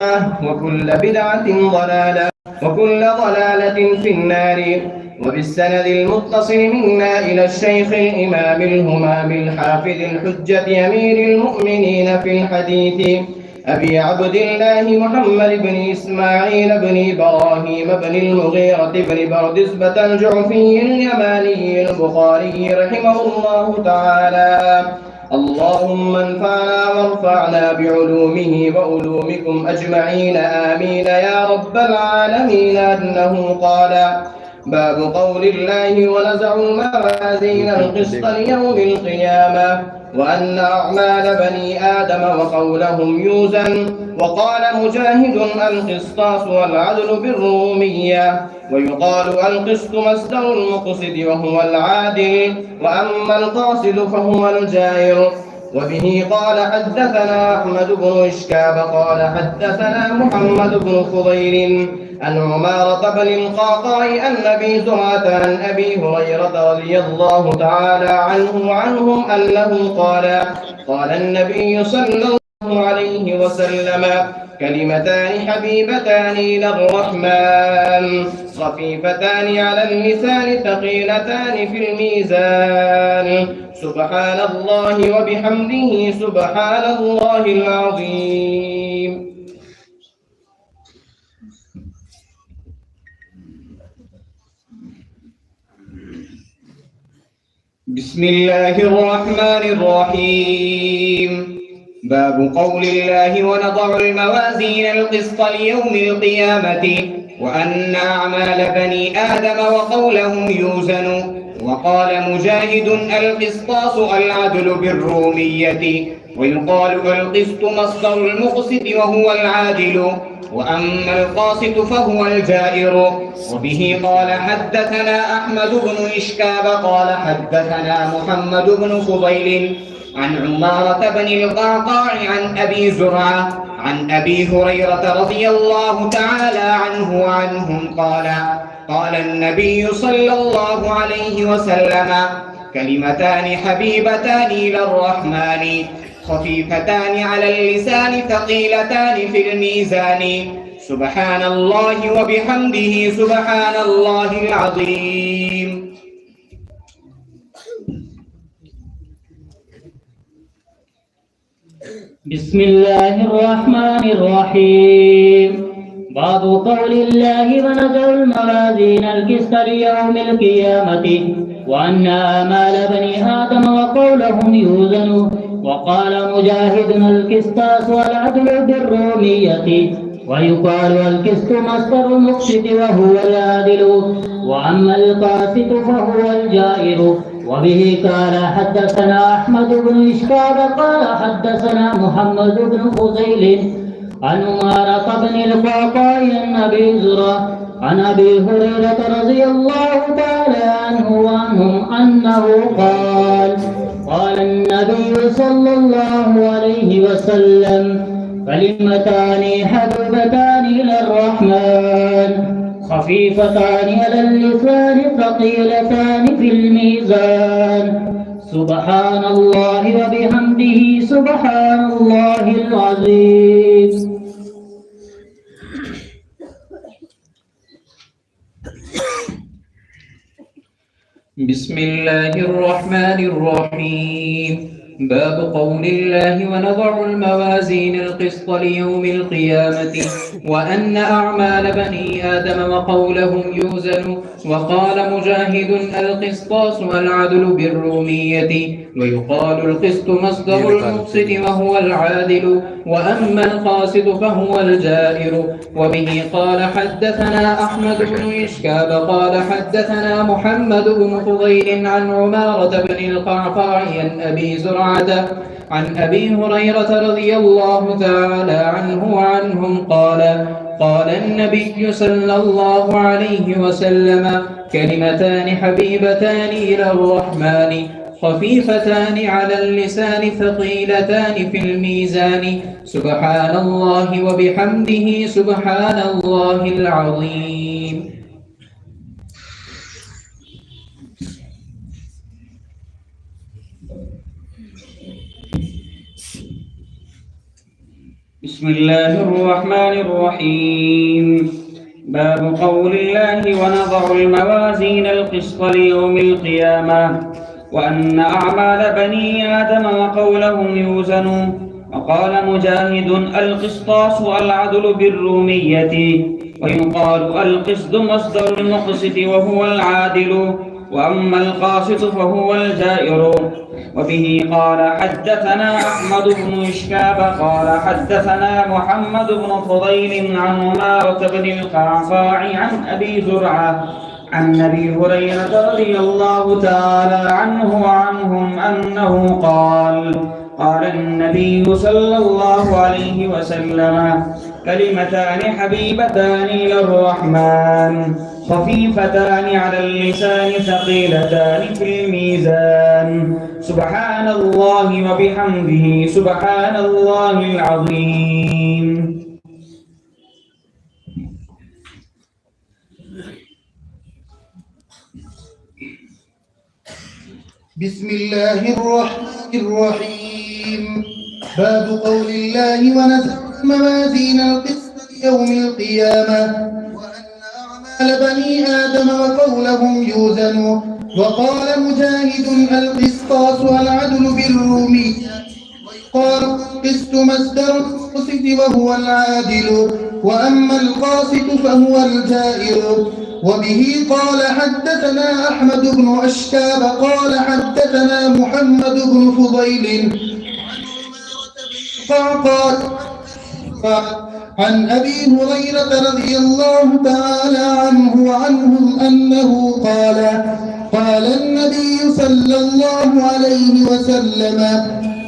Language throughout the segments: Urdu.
وكل بدعة ضلالة وكل ضلالة في النار. وبالسند المتصل منا إلى الشيخ الإمام الهمام الحافظ الحجة أمير المؤمنين في الحديث أبي عبد الله محمد بن إسماعيل بن إبراهيم بن المغيرة بن بردزبة الجعفي اليماني البخاري رحمه الله تعالى. اللهم انفعنا وارفعنا بعلومه وعلومكم أجمعين آمين يا رب العالمين. أنه قال: باب قول الله: ونزع الموازين القسط ليوم القيامة وأن أعمال بني آدم وقولهم يوزن. وقال مجاهد: القسطاس والعدل بالرومية. ويقال القسط مصدر المقسط وهو العادل، وأما القاصد فهو الجائر. وبه قال حدثنا أحمد بن إشكاب قال حدثنا محمد بن فضيل عن عمارة بن القعقاع عن أبي زرعة عن أبي هريرة رضي الله تعالى عنهم أنه قال: قال النبي صلى الله عليه وسلم: كلمتان حبيبتان إلى الرحمن خفيفتان على اللسان ثقيلتان في الميزان، سبحان الله وبحمده سبحان الله العظيم. بسم الله الرحمن الرحيم. باب قول الله: ونضع الموازين القسط ليوم القيامة وأن أعمال بني آدم وقولهم يوزن. وقال مجاهد: القسطاس العدل بالرومية. ويقال القسط مصدر المقسط وهو العادل، وأما القاسط فهو الجائر. وبه قال حدثنا أحمد بن إشكاب قال حدثنا محمد بن فضيل عن عمارة بن القعقاع عن أبي زرعة عن أبي هريرة رضي الله تعالى عنه وعنهم قال: قال النبي صلى الله عليه وسلم: كلمتان حبيبتان إلى الرحمن خفيفتان على اللسان ثقيلتان في الميزان، سبحان الله وبحمده سبحان الله العظيم. بسم الله الرحمن الرحيم. باب قول الله: ونضع الموازين القسط ليوم القيامة وأن آمال بني آدم وقولهم يوزن. وقال مجاهد: القسطاس والعدل بالرومية. ويقال القسط مصدر المقسط وهو العادل، وأما القاسط فهو الجائر. وبه قال حدثنا أحمد بن إشكاب قال حدثنا محمد بن فضيل عن عمارة بن القعقاع عن أبي زرعة عن أبي هريرة رضي الله تعالى عنه وعنهم أنه قال: قال النبي صلى الله عليه وسلم: كلمتان حبيبتان إلى الرحمن خفيفتان على اللسان ثقيلتان في الميزان، سبحان الله وبحمده سبحان الله العظيم. بسم الله الرحمن الرحيم. باب قول الله: ونضع الموازين القسط ليوم القيامة وأن أعمال بني آدم وقولهم يوزن. وقال مجاهد: القسطاس والعدل بالرومية. ويقال القسط مصدر المقسط وهو العادل، وأما القاسط فهو الجائر. وبه قال حدثنا أحمد بن إشكاب قال حدثنا محمد بن فضيل عن عمارة بن القعقاع عن أبي زرعة عن أبي هريرة رضي الله تعالى عنه وعنهم قال: قال النبي صلى الله عليه وسلم: كلمتان حبيبتان إلى الرحمن خفيفتان على اللسان ثقيلتان في الميزان، سبحان الله وبحمده سبحان الله العظيم. بسم بسم الله الرحمن الرحيم. باب قول الله ونضع الموازين القسط ليوم القيامة وأن أعمال بني آدم وقولهم يوزن. وقال مجاهد: القسطاس العدل بالرومية، ويقال القسط مصدر المقسط وهو العادل، وأما القاسط فهو الجائر. وبه قال حدثنا أحمد بن إشكاب قال حدثنا محمد بن فضيل عن عمارة بن القعقاع عن أبي زرعة عن أبي هريرة رضي الله تعالى عنه وعنهم أنه قال: قال النبي صلى الله عليه وسلم: كلمتان حبيبتان إلى الرحمن خفيفتان على اللسان ثقيلتان في الميزان، سبحان الله وبحمده سبحان الله العظيم. بسم الله الرحمن الرحيم. باب قول الله ونزع الموازين القسط ليوم القيامة وأن أعمال بني آدم وقولهم يوزن. وقال مجاهد: القسطاس العدل بالرومية، ويقال القسط مصدر القسط وهو العادل، وأما القاسط فهو الجائر. وبه قال حدثنا أحمد بن أشكاب قال حدثنا محمد بن فضيل عن أبي هريرة رضي الله تعالى عنه وعنهم أنه قال: قال النبي صلى الله عليه وسلم: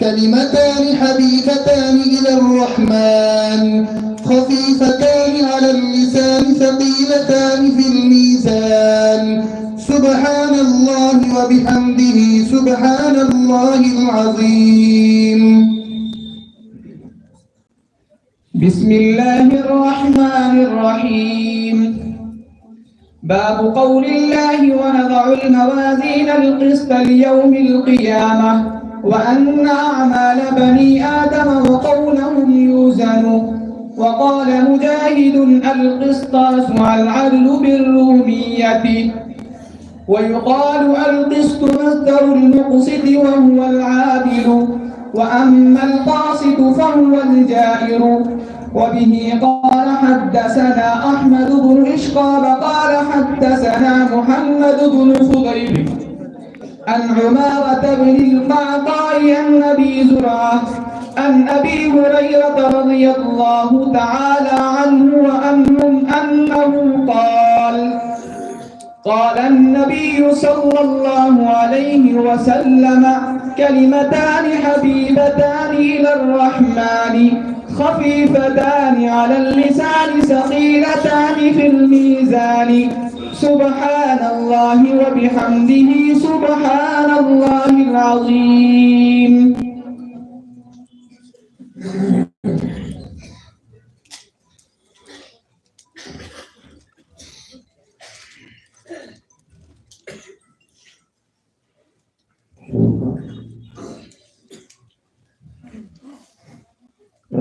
كلمتان حبيبتان إلى الرحمن خفيفتان على اللسان ثقيلتان في الميزان، سبحان الله وبحمده سبحان الله العظيم. بسم الله الرحمن الرحيم. باب قول الله ونضع الموازين القسط ليوم القيامة وأن أعمال بني آدم وقولهم يوزن. وقال مجاهد: القسطاس العدل بالرومية، ويقال القسط مصدر المقسط وهو العادل، وأما القاسط فهو الجائر. وبه قال حدثنا أحمد بن إشقاب قال حدثنا محمد بن فضيل عن عمارة بن القعقاع عن أبي زرعة عن أبي هريرة رضي الله تعالى عنه وعنهم أنه قال: قال النبي صلى الله عليه وسلم: كلمتان حبيبتان إلى الرحمن خفيفتان على اللسان ثقيلتان في الميزان، سبحان الله وبحمده سبحان الله العظيم.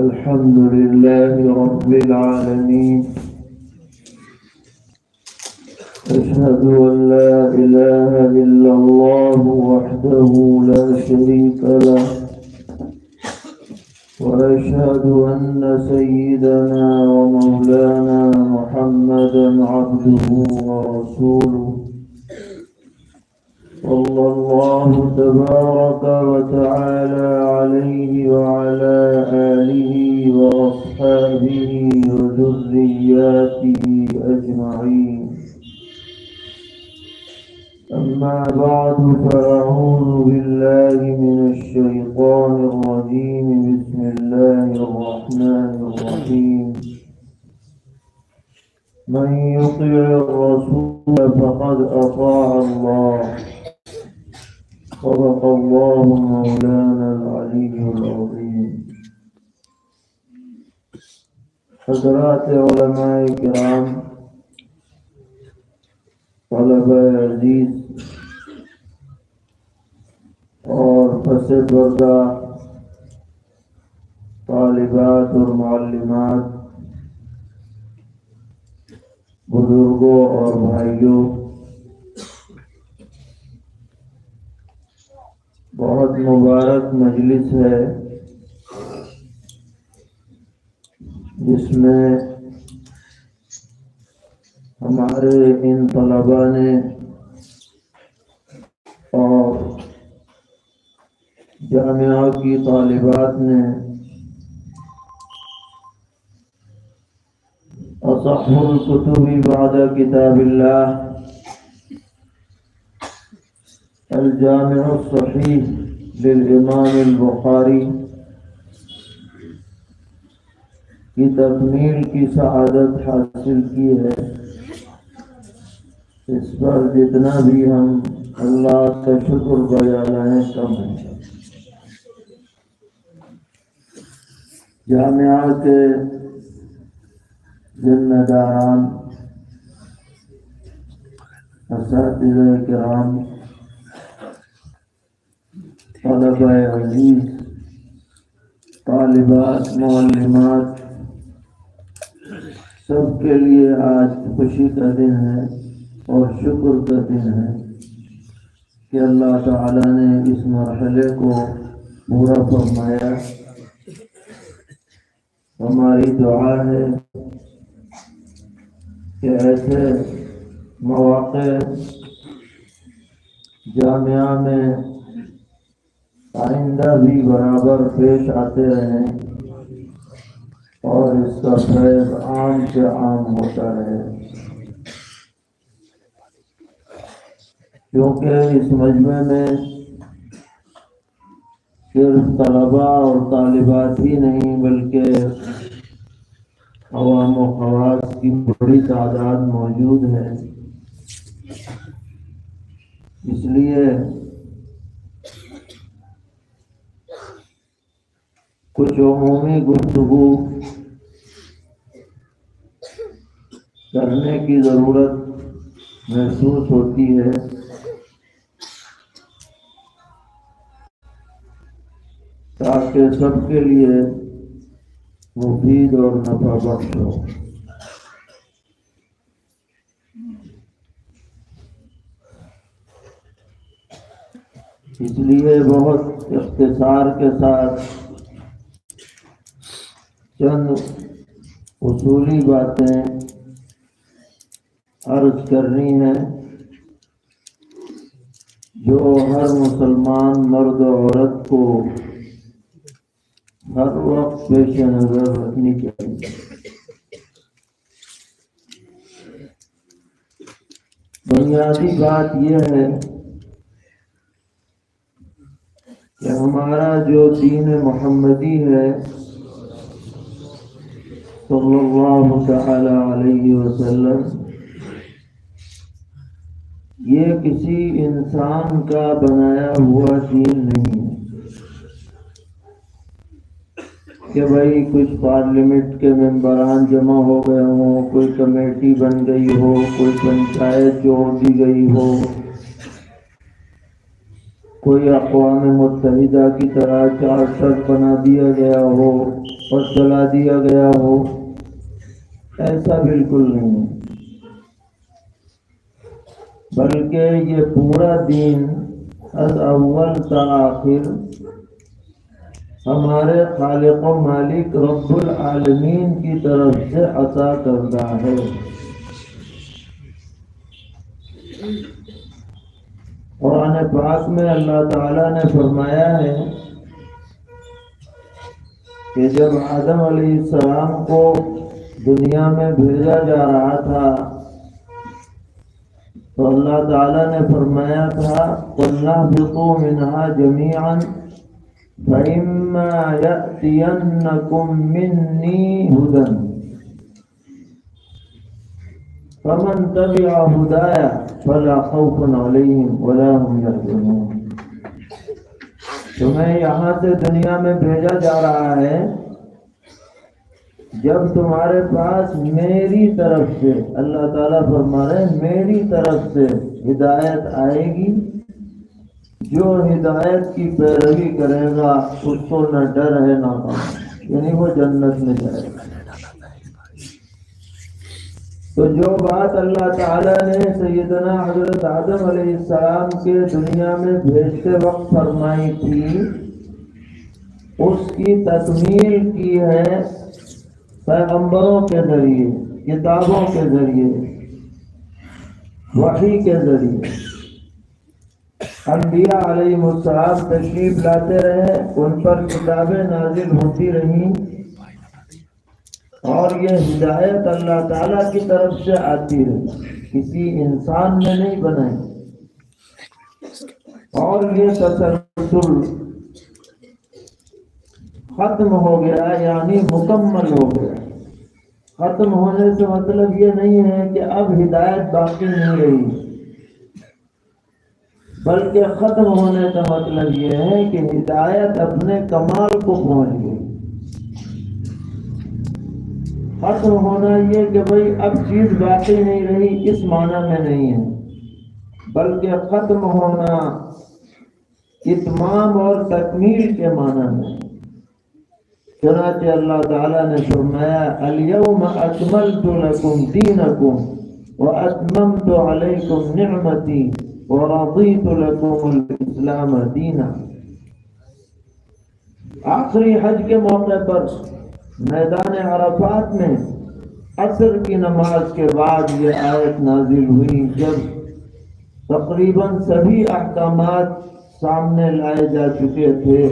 الحمد لله رب العالمين، أشهد أن لا إله إلا الله وحده لا شريك له، وأشهد أن سيدنا ومولانا محمدا عبده ورسوله، صلى الله تبارك وتعالى عليه وعلى آله وأصحابه وذرياته أجمعين. أما بعد، فأعوذ بالله من الشيطان الرجيم. بسم الله الرحمن الرحيم. من يطع الرسول فقد أطاع الله، صدق الله مولانا العلي العظيم. حضرات علماء کرام، طلبہ عزیز اور پس پردہ طالبات اور معلمات، بزرگوں اور بھائیوں، بہت مبارک مجلس ہے جس میں ہمارے ان طلباء نے اور جامعہ کی طالبات نے اصح الکتب بعد کتاب اللہ الجامع الصحیح للامام البخاری کی تکمیل کی سعادت حاصل کی ہے۔ اس پر جتنا بھی ہم اللہ کا شکر بجا لائیں کم ہے۔ جامعہ کے ذمہ داران، اساتذہ کرام، طلبہ عزیز، طالبات، معلمات، سب کے لیے آج خوشی کا دن ہے اور شکر کا دن ہے کہ اللہ تعالیٰ نے اس مرحلے کو پورا فرمایا۔ ہماری دعا ہے کہ ایسے مواقع جامعہ میں آئندہ بھی برابر پیش آتے رہیں اور اس کا فیض عام سے عام ہوتا رہے، کیونکہ اس مجمع میں صرف طلباء اور طالبات ہی نہیں بلکہ عوام و خواص کی بڑی تعداد موجود ہے۔ اس لیے کچھ عمومی گفتگو کرنے کی ضرورت محسوس ہوتی ہے، تاکہ سب کے لیے مفید اور نفع بخش ہو۔ اس لیے بہت اختصار کے ساتھ چند اصولی باتیں عرض کرنی ہیں جو ہر مسلمان مرد و عورت کو ہر وقت پیش نظر رکھنی چاہیے۔ بنیادی بات یہ ہے کہ ہمارا جو دین محمدی ہے صلی اللہ تعالی علیہ وسلم، یہ کسی انسان کا بنایا ہوا دین نہیں ہے کہ بھائی کچھ پارلیمنٹ کے ممبران جمع ہو گئے ہوں، کوئی کمیٹی بن گئی ہو، کوئی پنچایت جوڑ دی گئی ہو، کوئی اقوام متحدہ کی طرح چارٹر بنا دیا گیا ہو اور چلا دیا گیا ہو، ایسا بالکل نہیں ہے، بلکہ یہ پورا دین از اول تا آخر ہمارے خالق و مالک رب العالمین کی طرف سے عطا کردہ ہے۔ قرآن پاک میں اللہ تعالیٰ نے فرمایا ہے کہ جب آدم علیہ السلام کو دنیا میں بھیجا جا رہا تھا تو اللہ تعالیٰ نے فرمایا تھا قُلْنَا اهْبِطُوا مِنْهَا جَمِيعًا فَإِمَّا يَأْتِيَنَّكُمْ مِنِّي هُدًى فَمَنْ تَبِعَ هُدَايَ فَلَا خَوْفٌ عَلَيْهِمْ وَلَا هُمْ يَحْزَنُونَ۔ تمہیں یہاں سے دنیا میں بھیجا جا رہا ہے جب تمہارے پاس میری طرف سے، اللہ تعالیٰ فرما رہے ہیں میری طرف سے ہدایت آئے گی، جو ہدایت کی پیروی کرے گا اس کو نہ ڈر ہے نہ غم۔ یعنی وہ جنت میں جائے گا۔ تو جو بات اللہ تعالیٰ نے سیدنا حضرت آدم علیہ السلام کے دنیا میں بھیجتے وقت فرمائی تھی، اس کی تکمیل کی ہے پیغمبروں کے ذریعے، کتابوں کے ذریعے، وحی کے ذریعے۔ انبیاء علیہ السلام تشریف لاتے رہے، ان پر کتابیں نازل ہوتی رہیں، اور یہ ہدایت اللہ تعالیٰ کی طرف سے آتی رہی، کسی انسان نے نہیں بنائی۔ اور یہ تسلسل ختم ہو گیا، یعنی مکمل ہو گیا۔ ختم ہونے سے مطلب یہ نہیں ہے کہ اب ہدایت باقی نہیں رہی، بلکہ ختم ہونے کا مطلب یہ ہے کہ ہدایت اپنے کمال کو پہنچ گئی۔ ختم ہونا یہ کہ بھئی اب چیز باقی نہیں رہی، اس معنی میں نہیں ہے، بلکہ ختم ہونا اتمام اور تکمیل کے معنی میں۔ چنانچہ اللہ تعالیٰ نے فرمایا الیوم اکملت لکم دینکم واتممت علیکم نعمتی ورضیت لکم الاسلام دینا۔ آخری حج کے موقع پر میدان عرفات میں عصر کی نماز کے بعد یہ آیت نازل ہوئی، جب تقریباً سبھی احکامات سامنے لائے جا چکے تھے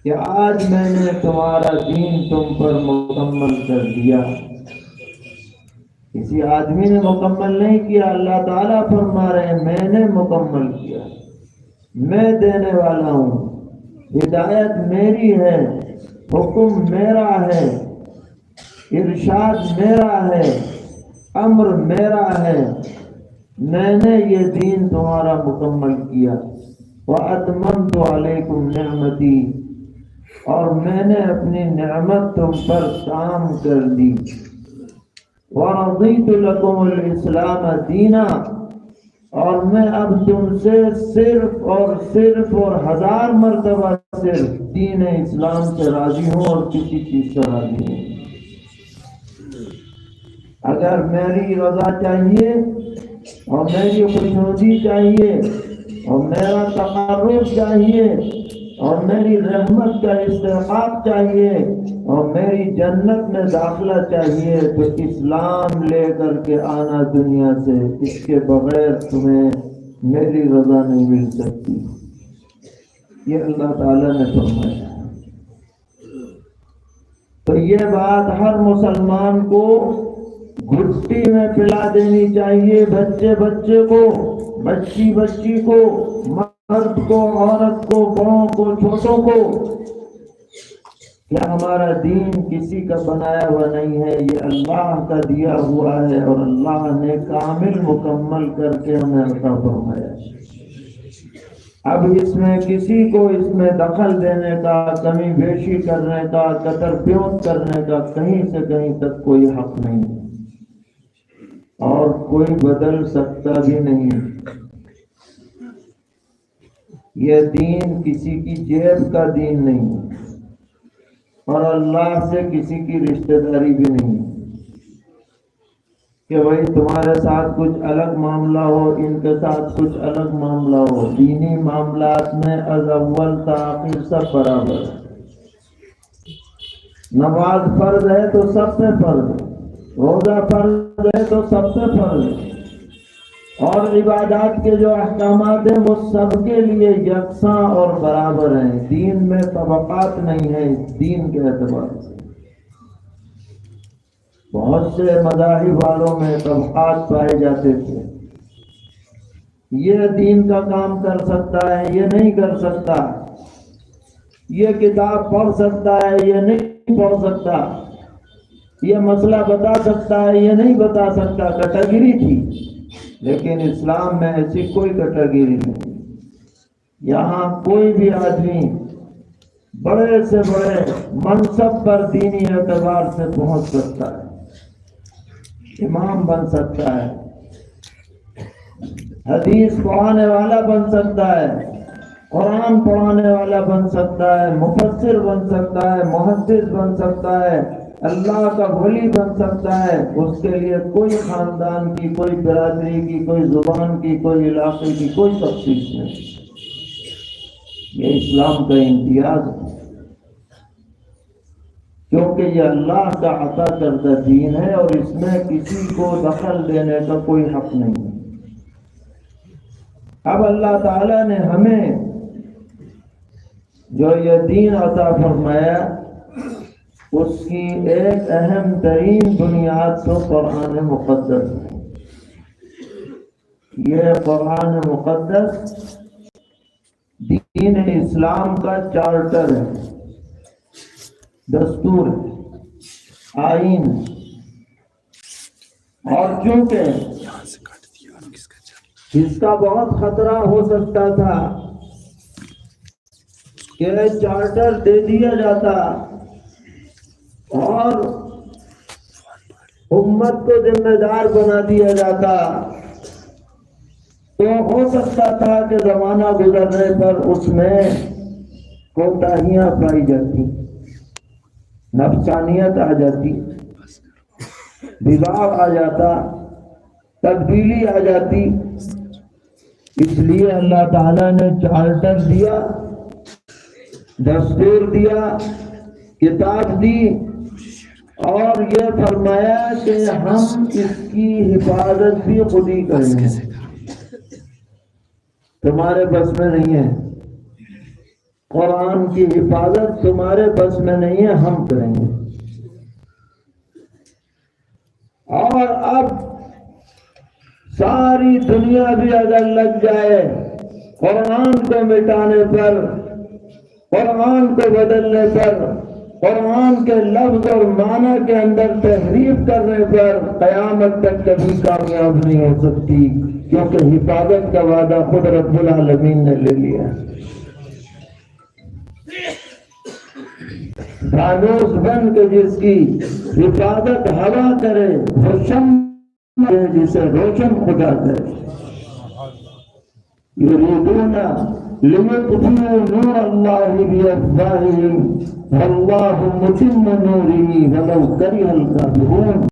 کہ آج میں نے تمہارا دین تم پر مکمل کر دیا۔ کسی آدمی نے مکمل نہیں کیا، اللہ تعالیٰ فرما رہے ہیں میں نے مکمل کیا، میں دینے والا ہوں، ہدایت میری ہے، حکم میرا ہے، ارشاد میرا ہے، امر میرا ہے، میں نے یہ دین تمہارا مکمل کیا۔ وَأَتْمَمْتُ عَلَيْكُمْ نِعْمَتِي، اور میں نے اپنی نعمت تم پر تام کر دی۔ وَرَضِيتُ لَكُمُ الْإِسْلَامَ دِينًا، اور میں اب تم سے صرف اور 1000 مرتبہ صرف دین اسلام سے راضی ہوں اور کسی چیز سے راضی ہوں۔ اگر میری رضا چاہیے اور میری خوشنودی چاہیے اور میرا تقرب چاہیے اور میری رحمت کا استحقاق چاہیے اور میری جنت میں داخلہ چاہیے تو اسلام لے کر کے آنا دنیا سے، اس کے بغیر تمہیں میری رضا نہیں مل سکتی۔ یہ اللہ تعالیٰ نے فرمایا۔ تو یہ بات ہر مسلمان کو گھٹی میں پلا دینی چاہیے، بچے کو، بچی کو، مرد کو، عورت کو، بڑوں کو، چھوٹوں کو، کہ ہمارا دین کسی کا بنایا ہوا نہیں ہے، یہ اللہ کا دیا ہوا ہے اور اللہ نے کامل مکمل کر کے ہمیں عطا فرمایا ہے۔ اب اس میں کسی کو اس میں دخل دینے کا، کمی بیشی کرنے کا، قطر پیوت کرنے کا کہیں سے کہیں تک کوئی حق نہیں ہے، اور کوئی بدل سکتا بھی نہیں۔ یہ دین کسی کی جیب کا دین نہیں ہے، اور اللہ سے کسی کی رشتہ داری بھی نہیں ہے کہ بھائی تمہارے ساتھ کچھ الگ معاملہ ہو، ان کے ساتھ کچھ الگ معاملہ ہو۔ دینی معاملات میں از اول تا آخر سب برابر ہے۔ نماز فرض ہے تو سب سے فرض ہے، روزہ فرض ہے تو سب سے فرض ہے، اور عبادات کے جو احکامات ہیں وہ سب کے لیے یکساں اور برابر ہیں۔ دین میں طبقات نہیں ہیں۔ دین کے اعتبار سے بہت سے مذاہب والوں میں طبقات پائے جاتے تھے، یہ دین کا کام کر سکتا ہے، یہ نہیں کر سکتا، یہ کتاب پڑھ سکتا ہے، یہ نہیں پڑھ سکتا، یہ مسئلہ بتا سکتا ہے، یہ نہیں بتا سکتا، کیٹیگری تھی۔ لیکن اسلام میں ایسی کوئی کیٹیگری نہیں۔ یہاں کوئی بھی آدمی بڑے سے بڑے منصب پر دینی اعتبار سے پہنچ سکتا ہے، امام بن سکتا ہے، حدیث پڑھانے والا بن سکتا ہے، قرآن پڑھانے والا بن سکتا ہے، مفسر بن سکتا ہے، محدث بن سکتا ہے، اللہ کا ولی بن سکتا ہے، اس کے لیے کوئی خاندان کی، کوئی برادری کی، کوئی زبان کی، کوئی علاقے کی کوئی تخصیص نہیں۔ یہ اسلام کا امتیاز ہے، کیونکہ یہ اللہ کا عطا کردہ دین ہے اور اس میں کسی کو دخل دینے کا کوئی حق نہیں ہے۔ اب اللہ تعالیٰ نے ہمیں جو یہ دین عطا فرمایا، اس کی ایک اہم ترین بنیاد تو قرآن مقدس ہے۔ یہ قرآن مقدس دین اسلام کا چارٹر ہے، دستور ہے، آئین ہے۔ اور چونکہ اس کا بہت خطرہ ہو سکتا تھا کہ چارٹر دے دیا جاتا اور امت کو ذمہ دار بنا دیا جاتا، تو ہو سکتا تھا کہ زمانہ گزرنے پر اس میں کوتاہیاں پائی جاتی، نفسانیت آ جاتی، بگاڑ آ جاتا، تبدیلی آ جاتی۔ اس لیے اللہ تعالیٰ نے چارٹر دیا، دستور دیا، کتاب دی، اور یہ فرمایا کہ ہم اس کی حفاظت بھی خود ہی کریں گے، تمہارے بس میں نہیں ہے، قرآن کی حفاظت تمہارے بس میں نہیں ہے، ہم کریں گے۔ اور اب ساری دنیا بھی اگر لگ جائے قرآن کو مٹانے پر، قرآن کو بدلنے پر، قرآن کے لفظ اور معنی کے اندر تحریف کرنے پر، قیامت تک کبھی کامیاب نہیں ہو سکتی، کیونکہ حفاظت کا وعدہ خود رب العالمین نے لے لیا۔ فانوس بن کے جس کی حفاظت ہوا کرے، وہ شمع ہے جسے روشن خدا کرے۔ یریدون لیطفئوا نور اللہ بافواہہم واللہ متم نورہ ولو کرہ الکافرون۔